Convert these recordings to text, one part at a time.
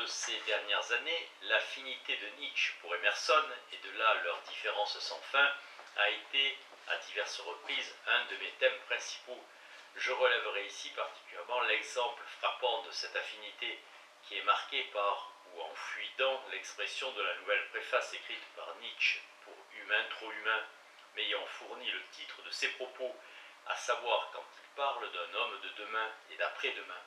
de ces dernières années, l'affinité de Nietzsche pour Emerson, et de là leur différence sans fin, a été, à diverses reprises, un de mes thèmes principaux. Je relèverai ici particulièrement l'exemple frappant de cette affinité qui est marqué par, ou en fluidant, l'expression de la nouvelle préface écrite par Nietzsche pour Humain, trop humain, m'ayant fourni le titre de ses propos, à savoir quand il parle d'un homme de demain et d'après-demain,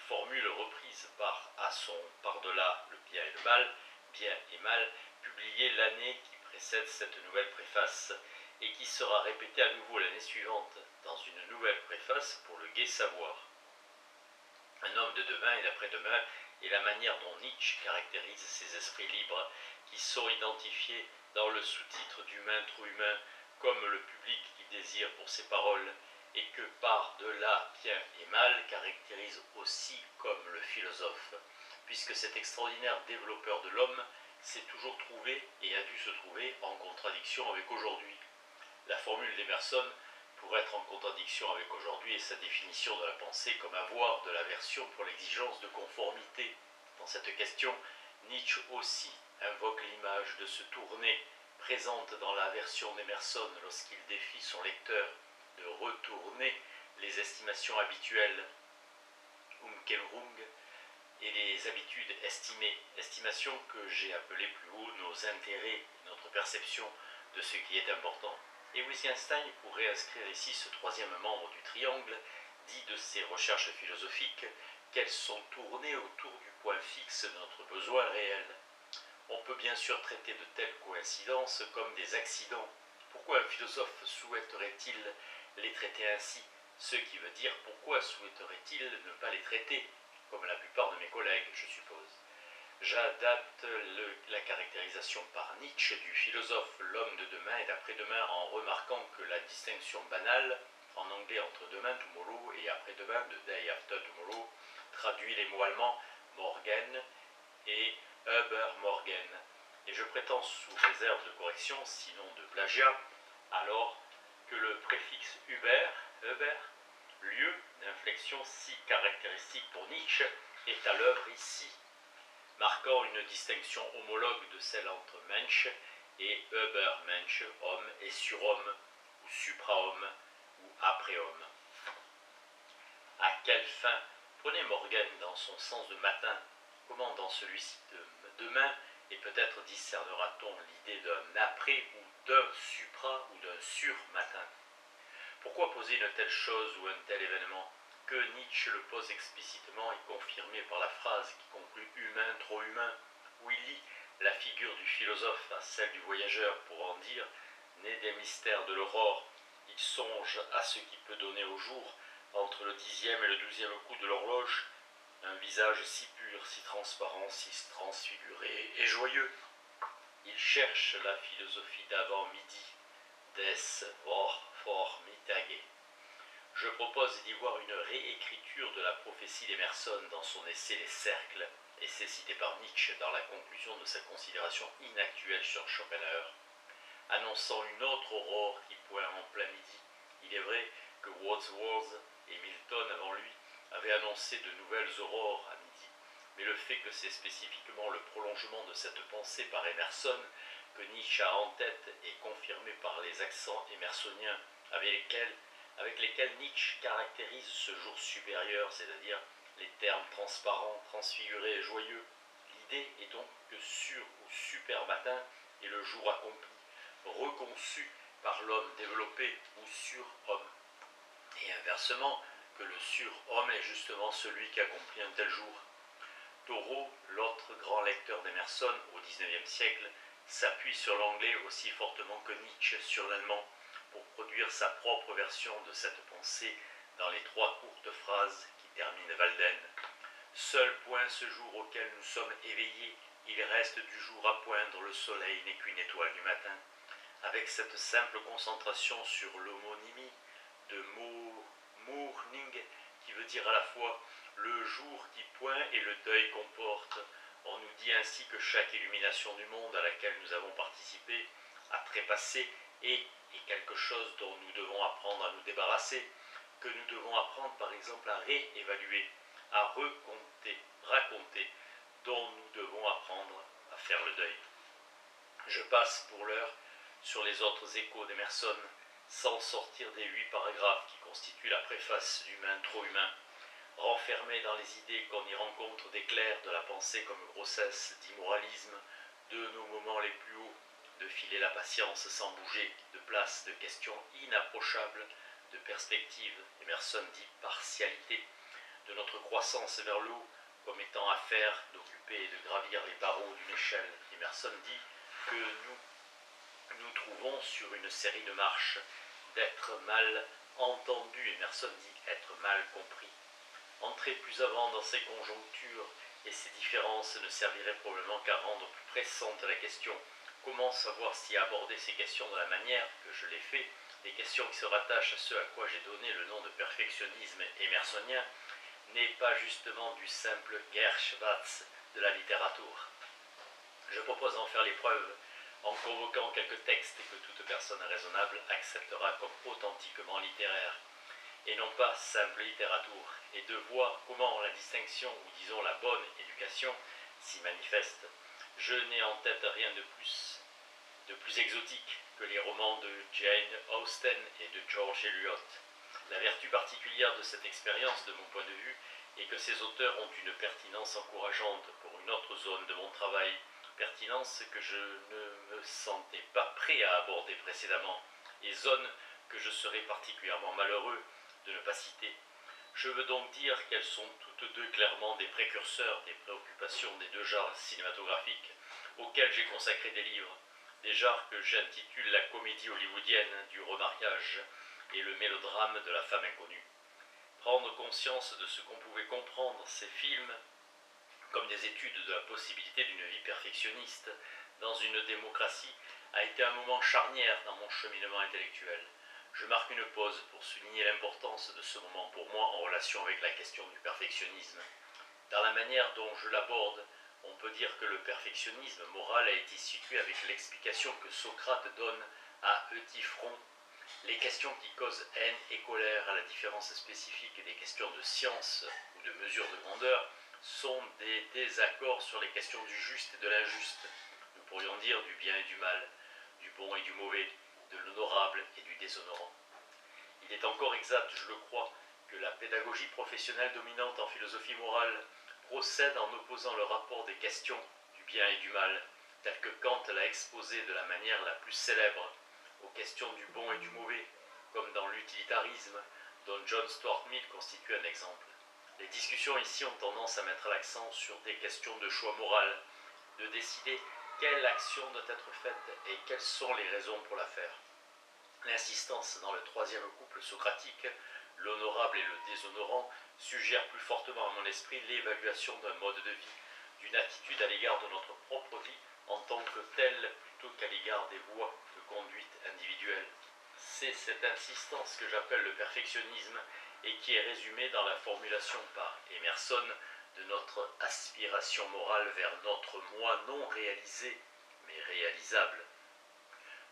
formule reprise par Asson par-delà le bien et le mal, bien et mal, publiée l'année qui précède cette nouvelle préface, et qui sera répétée à nouveau l'année suivante dans une nouvelle préface pour le gai savoir. Un homme de demain et d'après-demain est la manière dont Nietzsche caractérise ces esprits libres qui sont identifiés dans le sous-titre d'Humain, trop humain, comme le public qui désire pour ses paroles, et que par de là bien et mal caractérise aussi comme le philosophe, puisque cet extraordinaire développeur de l'homme s'est toujours trouvé et a dû se trouver en contradiction avec aujourd'hui. La formule d'Emerson, pour être en contradiction avec aujourd'hui, est sa définition de la pensée comme avoir de l'aversion pour l'exigence de conformité. Dans cette question, Nietzsche aussi invoque l'image de se tourner, présente dans la version d'Emerson lorsqu'il défie son lecteur de retourner les estimations habituelles, Umkehrung, et les habitudes estimées, estimations que j'ai appelées plus haut nos intérêts et notre perception de ce qui est important. Et Wittgenstein pourrait inscrire ici ce troisième membre du triangle, dit de ses recherches philosophiques, qu'elles sont tournées autour du point fixe de notre besoin réel. On peut bien sûr traiter de telles coïncidences comme des accidents. Pourquoi un philosophe souhaiterait-il les traiter ainsi? Ce qui veut dire pourquoi souhaiterait-il ne pas les traiter, comme la plupart de mes collègues, je suppose. J'adapte la caractérisation par Nietzsche du philosophe l'homme de demain et d'après-demain en remarquant que la distinction banale, en anglais entre demain, tomorrow, et après-demain, the day after tomorrow, traduit les mots allemands morgen et übermorgen. Et je prétends, sous réserve de correction, sinon de plagiat, alors que le préfixe über, lieu d'inflexion si caractéristique pour Nietzsche, est à l'œuvre ici, marquant une distinction homologue de celle entre Mensch et Übermensch, homme et surhomme, ou suprahomme, ou après-homme. À quelle fin? Prenez Morgen dans son sens de matin, comment dans celui-ci de demain, et peut-être discernera-t-on l'idée d'un après ou d'un supra ou d'un sur-matin. Pourquoi poser une telle chose ou un tel événement? Que Nietzsche le pose explicitement et confirmé par la phrase qui conclut humain, trop humain, où il lie la figure du philosophe à celle du voyageur pour en dire, né des mystères de l'aurore, il songe à ce qui peut donner au jour, entre le 10e et le 12e coup de l'horloge, un visage si pur, si transparent, si transfiguré et joyeux. Il cherche la philosophie d'avant midi, des vor Mittage. Je propose d'y voir une réécriture de la prophétie d'Emerson dans son essai Les Cercles, essai cité par Nietzsche dans la conclusion de sa considération inactuelle sur Schopenhauer, annonçant une autre aurore qui pointe en plein midi. Il est vrai que Wordsworth et Milton avant lui avaient annoncé de nouvelles aurores à midi, mais le fait que c'est spécifiquement le prolongement de cette pensée par Emerson que Nietzsche a en tête est confirmé par les accents émersoniens avec lesquels Nietzsche caractérise ce jour supérieur, c'est-à-dire les termes transparents, transfigurés et joyeux. L'idée est donc que sur ou super matin est le jour accompli, reconçu par l'homme développé ou surhomme. Et inversement, que le surhomme est justement celui qui accomplit un tel jour. Thoreau, l'autre grand lecteur d'Emerson au XIXe siècle, s'appuie sur l'anglais aussi fortement que Nietzsche sur l'allemand pour produire sa propre version de cette pensée dans les 3 courtes phrases qui terminent Walden. Seul point ce jour auquel nous sommes éveillés, il reste du jour à poindre, le soleil n'est qu'une étoile du matin. Avec cette simple concentration sur l'homonymie de morning, qui veut dire à la fois le jour qui pointe et le deuil qu'on porte, on nous dit ainsi que chaque illumination du monde à laquelle nous avons participé a trépassé et est quelque chose dont nous devons apprendre à nous débarrasser, que nous devons apprendre par exemple à réévaluer, à raconter, dont nous faire le deuil. Je passe pour l'heure sur les autres échos d'Emerson, sans sortir des 8 paragraphes qui constituent la préface d'Humain trop humain, renfermés dans les idées qu'on y rencontre d'éclairs de la pensée comme grossesse, d'immoralisme, de nos moments les plus hauts, de filer la patience sans bouger, de place, de questions inapprochables, de perspective, Emerson dit partialité, de notre croissance vers le haut, comme étant affaire d'occuper et de gravir les barreaux d'une échelle. Emerson dit que nous trouvons sur une série de marches, d'être mal entendu, Emerson dit être mal compris. Entrer plus avant dans ces conjonctures et ces différences ne servirait probablement qu'à rendre plus pressante la question. Comment savoir si aborder ces questions de la manière que je l'ai fait, des questions qui se rattachent à ce à quoi j'ai donné le nom de perfectionnisme émersonien, n'est pas justement du simple Gershwatz de la littérature. Je propose d'en faire l'épreuve en convoquant quelques textes que toute personne raisonnable acceptera comme authentiquement littéraires, et non pas simple littérature, et de voir comment la distinction, ou disons la bonne éducation, s'y manifeste. Je n'ai en tête rien de plus exotique que les romans de Jane Austen et de George Eliot. La vertu particulière de cette expérience, de mon point de vue, est que ces auteurs ont une pertinence encourageante pour une autre zone de mon travail, pertinence que je ne me sentais pas prêt à aborder précédemment, et zone que je serais particulièrement malheureux de ne pas citer. Je veux donc dire qu'elles sont toutes deux clairement des précurseurs des préoccupations des deux genres cinématographiques auxquels j'ai consacré des livres, des genres que j'intitule la comédie hollywoodienne du remariage et le mélodrame de la femme inconnue. Prendre conscience de ce qu'on pouvait comprendre ces films comme des études de la possibilité d'une vie perfectionniste dans une démocratie a été un moment charnière dans mon cheminement intellectuel. Je marque une pause pour souligner l'importance de ce moment pour moi en relation avec la question du perfectionnisme. Dans la manière dont je l'aborde, on peut dire que le perfectionnisme moral a été situé avec l'explication que Socrate donne à Euthyphron. Les questions qui causent haine et colère, à la différence spécifique des questions de science ou de mesure de grandeur, sont des désaccords sur les questions du juste et de l'injuste. Nous pourrions dire du bien et du mal, du bon et du mauvais, de l'honorable et du déshonorant. Il est encore exact, je le crois, que la pédagogie professionnelle dominante en philosophie morale procède en opposant le rapport des questions du bien et du mal, tel que Kant l'a exposé de la manière la plus célèbre, aux questions du bon et du mauvais, comme dans l'utilitarisme, dont John Stuart Mill constitue un exemple. Les discussions ici ont tendance à mettre l'accent sur des questions de choix moral, de décider quelle action doit être faite et quelles sont les raisons pour la faire. L'insistance dans le troisième couple socratique, l'honorable et le déshonorant, suggère plus fortement à mon esprit l'évaluation d'un mode de vie, d'une attitude à l'égard de notre propre vie en tant que telle plutôt qu'à l'égard des voies de conduite individuelle. C'est cette insistance que j'appelle le perfectionnisme et qui est résumée dans la formulation par Emerson de notre aspiration morale vers notre moi non réalisé, mais réalisable.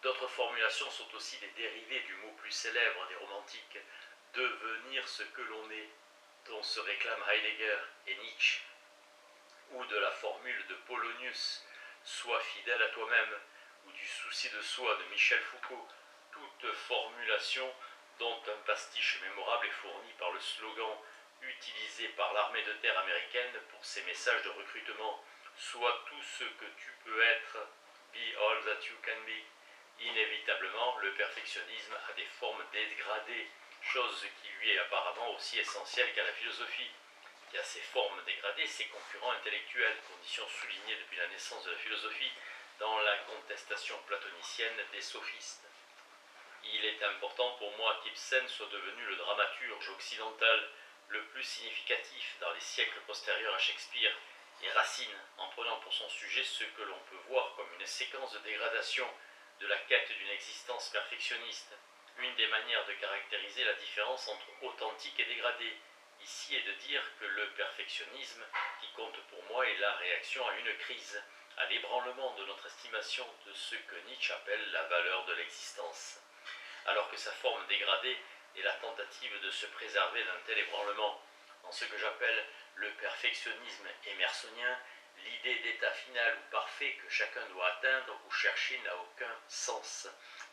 D'autres formulations sont aussi des dérivés du mot plus célèbre des romantiques, devenir ce que l'on est, dont se réclament Heidegger et Nietzsche, ou de la formule de Polonius, sois fidèle à toi-même, ou du souci de soi de Michel Foucault, toute formulation dont un pastiche mémorable est fourni par le slogan utilisé par l'armée de terre américaine pour ses messages de recrutement, sois tout ce que tu peux être, be all that you can be. Inévitablement, le perfectionnisme a des formes dégradées, chose qui lui est apparemment aussi essentielle qu'à la philosophie. Il y a ces formes dégradées, ces concurrents intellectuels, condition soulignée depuis la naissance de la philosophie dans la contestation platonicienne des sophistes. Il est important pour moi qu'Ibsen soit devenu le dramaturge occidental le plus significatif dans les siècles postérieurs à Shakespeare, et Racine, en prenant pour son sujet ce que l'on peut voir comme une séquence de dégradation de la quête d'une existence perfectionniste. Une des manières de caractériser la différence entre authentique et dégradé, ici, est de dire que le perfectionnisme, qui compte pour moi, est la réaction à une crise, à l'ébranlement de notre estimation de ce que Nietzsche appelle la valeur de l'existence. Alors que sa forme dégradée est la tentative de se préserver d'un tel ébranlement. Dans ce que j'appelle le perfectionnisme émersonien, L'idée d'état final ou parfait que chacun doit atteindre ou chercher n'a aucun sens.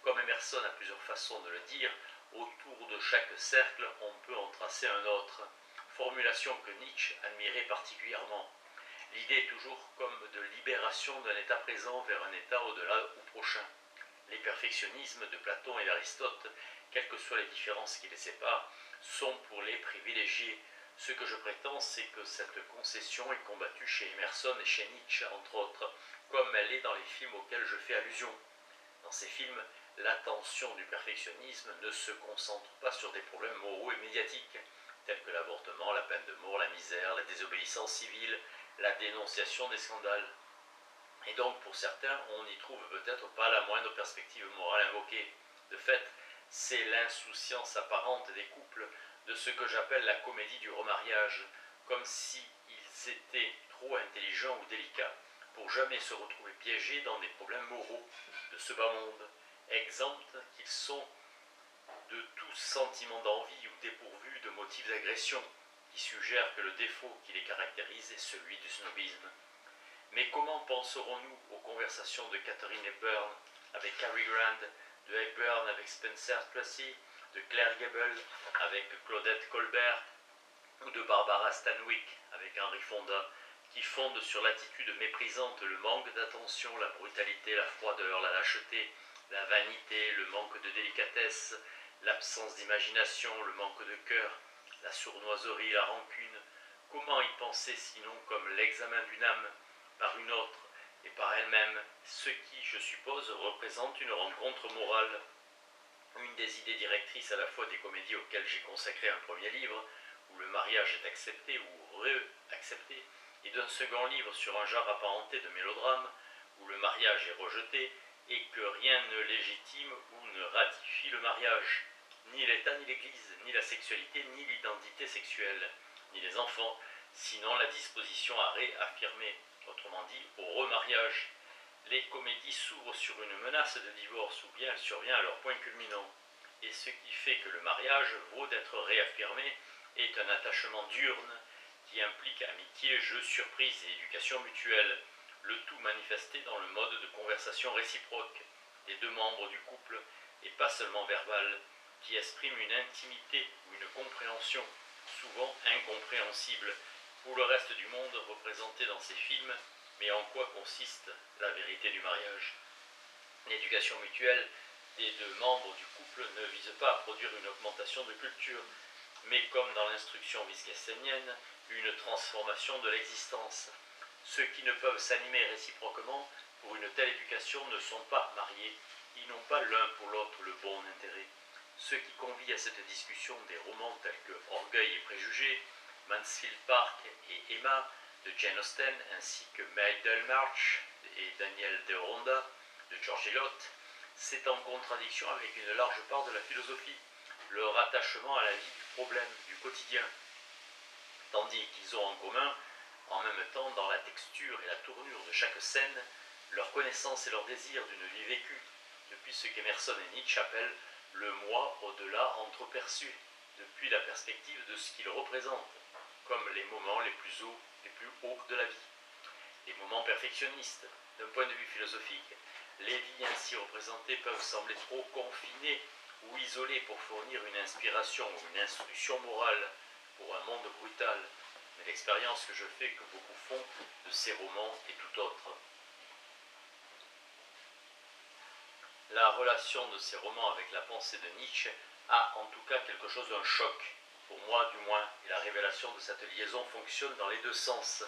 Comme Emerson a plusieurs façons de le dire, autour de chaque cercle, on peut en tracer un autre. Formulation que Nietzsche admirait particulièrement. L'idée est toujours comme de libération d'un état présent vers un état au-delà ou prochain. Les perfectionnismes de Platon et d'Aristote, quelles que soient les différences qui les séparent, sont pour les privilégiés. Ce que je prétends, c'est que cette concession est combattue chez Emerson et chez Nietzsche, entre autres, comme elle est dans les films auxquels je fais allusion. Dans ces films, l'attention du perfectionnisme ne se concentre pas sur des problèmes moraux et médiatiques, tels que l'avortement, la peine de mort, la misère, la désobéissance civile, la dénonciation des scandales. Et donc, pour certains, on n'y trouve peut-être pas la moindre perspective morale invoquée. De fait, c'est l'insouciance apparente des couples de ce que j'appelle la comédie du remariage, comme s'ils étaient trop intelligents ou délicats pour jamais se retrouver piégés dans des problèmes moraux de ce bas monde, exempts qu'ils sont de tout sentiment d'envie ou dépourvus de motifs d'agression qui suggèrent que le défaut qui les caractérise est celui du snobisme. Mais comment penserons-nous aux conversations de Katharine Hepburn avec Cary Grant, de Hepburn avec Spencer Tracy, de Claire Gable avec Claudette Colbert ou de Barbara Stanwyck avec Henry Fonda, qui fondent sur l'attitude méprisante, le manque d'attention, la brutalité, la froideur, la lâcheté, la vanité, le manque de délicatesse, l'absence d'imagination, le manque de cœur, la sournoiserie, la rancune. Comment y penser sinon comme l'examen d'une âme par une autre et par elle-même, ce qui, je suppose, représente une rencontre morale. Une des idées directrices à la fois des comédies auxquelles j'ai consacré un premier livre, où le mariage est accepté ou re-accepté, et d'un second livre sur un genre apparenté de mélodrame, où le mariage est rejeté, et que rien ne légitime ou ne ratifie le mariage. Ni l'État, ni l'Église, ni la sexualité, ni l'identité sexuelle, ni les enfants, sinon la disposition à réaffirmer, autrement dit, au remariage. Les comédies s'ouvrent sur une menace de divorce ou bien elles survient à leur point culminant. Et ce qui fait que le mariage vaut d'être réaffirmé est un attachement diurne qui implique amitié, jeu, surprise et éducation mutuelle, le tout manifesté dans le mode de conversation réciproque des deux membres du couple, et pas seulement verbale, qui exprime une intimité ou une compréhension, souvent incompréhensible, pour le reste du monde représenté dans ces films. Mais en quoi consiste la vérité du mariage? L'éducation mutuelle des deux membres du couple ne vise pas à produire une augmentation de culture, mais comme dans l'instruction wittgensteinienne, une transformation de l'existence. Ceux qui ne peuvent s'animer réciproquement pour une telle éducation ne sont pas mariés, ils n'ont pas l'un pour l'autre le bon intérêt. Ce qui convie à cette discussion des romans tels que Orgueil et Préjugés, Mansfield Park et Emma, de Jane Austen, ainsi que Middlemarch et Daniel Deronda, de George Eliot, c'est en contradiction avec une large part de la philosophie, leur attachement à la vie du problème, du quotidien, tandis qu'ils ont en commun, en même temps, dans la texture et la tournure de chaque scène, leur connaissance et leur désir d'une vie vécue, depuis ce qu'Emerson et Nietzsche appellent le moi au-delà entreperçu, depuis la perspective de ce qu'il représente, comme les moments les plus hauts de la vie. Les moments perfectionnistes, d'un point de vue philosophique, les vies ainsi représentées peuvent sembler trop confinées ou isolées pour fournir une inspiration ou une instruction morale pour un monde brutal, mais l'expérience que je fais, que beaucoup font de ces romans, est tout autre. La relation de ces romans avec la pensée de Nietzsche a en tout cas quelque chose d'un choc, pour moi du moins, et la révélation de cette liaison fonctionne dans les deux sens.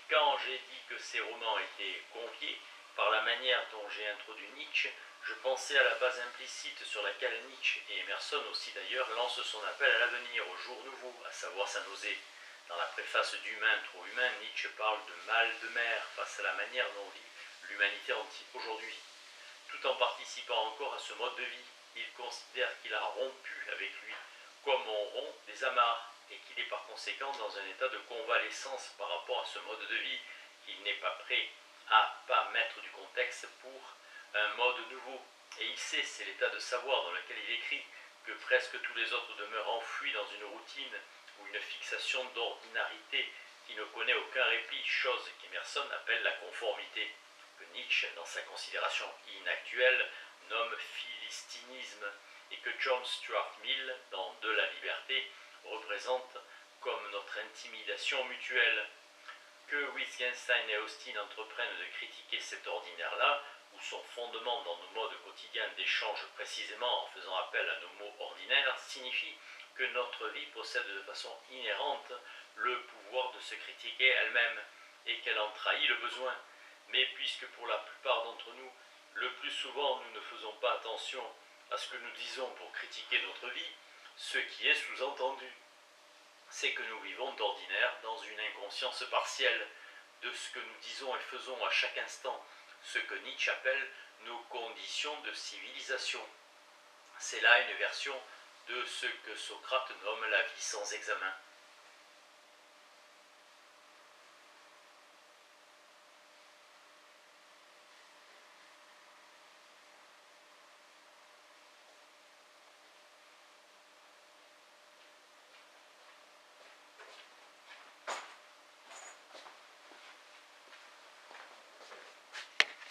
Quand j'ai dit que ces romans étaient conviés par la manière dont j'ai introduit Nietzsche, je pensais à la base implicite sur laquelle Nietzsche, et Emerson aussi d'ailleurs, lancent son appel à l'avenir, au jour nouveau, à savoir sa nausée. Dans la préface d'Humain trop humain, Nietzsche parle de mal de mer face à la manière dont vit l'humanité aujourd'hui. Tout en participant encore à ce mode de vie, il considère qu'il a rompu avec lui, comme on rompt des amarres, et qu'il est par conséquent dans un état de convalescence par rapport à ce mode de vie, qu'il n'est pas prêt à pas mettre du contexte pour un mode nouveau. Et il sait, c'est l'état de savoir dans lequel il écrit, que presque tous les autres demeurent enfouis dans une routine ou une fixation d'ordinarité qui ne connaît aucun répit, chose qu'Emerson appelle la conformité, que Nietzsche, dans sa considération inactuelle, nomme philistinisme, et que John Stuart Mill, dans De la liberté, représente comme notre intimidation mutuelle. Que Wittgenstein et Austin entreprennent de critiquer cet ordinaire-là, ou son fondement dans nos modes quotidiens d'échange précisément en faisant appel à nos mots ordinaires, signifie que notre vie possède de façon inhérente le pouvoir de se critiquer elle-même, et qu'elle en trahit le besoin. Mais puisque pour la plupart d'entre nous, le plus souvent nous ne faisons pas attention à ce que nous disons pour critiquer notre vie, ce qui est sous-entendu, c'est que nous vivons d'ordinaire dans une inconscience partielle de ce que nous disons et faisons à chaque instant, ce que Nietzsche appelle nos conditions de civilisation. C'est là une version de ce que Socrate nomme la vie sans examen.